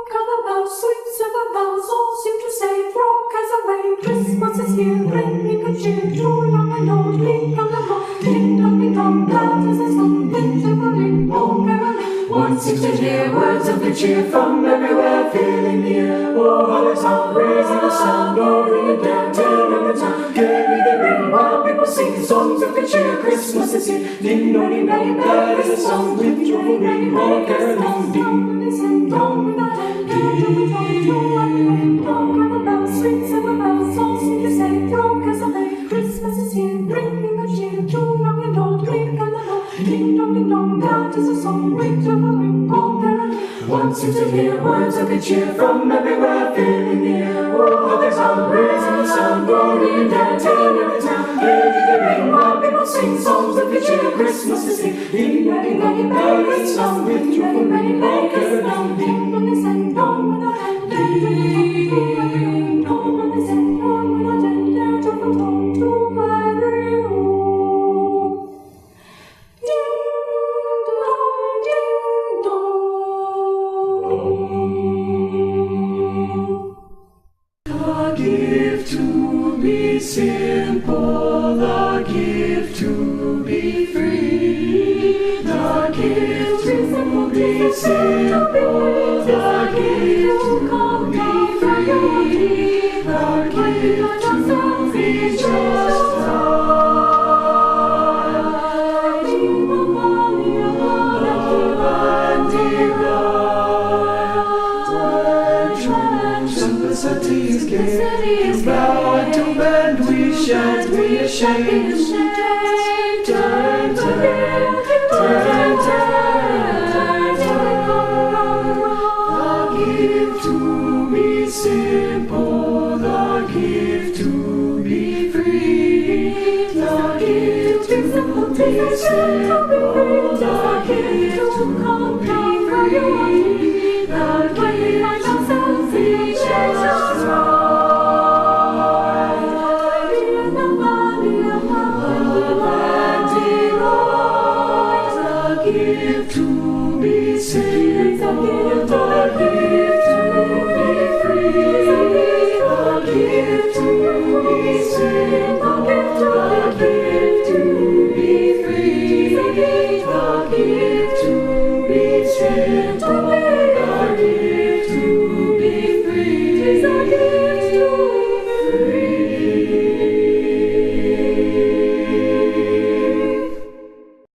color bells, sweet silver bells, all seem to say, throw cares away. Christmas is here, bringing good cheer to young and old. Ding dong dong, ding dong ding dong, that is the song. Winter caroling, oh caroling. One seems to hear words of good cheer from everywhere, filling the air. Oh, holly sound, raising the sound, oh, ring it down, turn the town. Carry the ring while people sing songs of good cheer. Christmas is here, ding dong ding dong, that is the song. Winter caroling, oh caroling, ding dong dong. Sweet silver bells, all seem to say, throw cares away. Christmas is here, bringing good cheer to young and old. Ring and the bell, ding dong, that is a song. Winter caroling, oh caroling. One seems to hear words of good cheer from everywhere, filling the air. Oh, how they sound, raising the sound, going down, turning the town. Giving the ring while people sing songs of good cheer. Christmas is here, ding dong, that is a song. Winter caroling, oh caroling, ding dong, ding dong, The gift to be simple, the gift to be free, the gift to be simple, the gift to be free, the gift to be just simplicity is gay. Bow and to bend we shan't be ashamed. Turn, turn, turn, turn, turn. The gift to be simple, the gift to be free, the gift to be simple, the gift to be free, the gift to be just right. The gift to be saved, the gift to be free, the gift to be saved.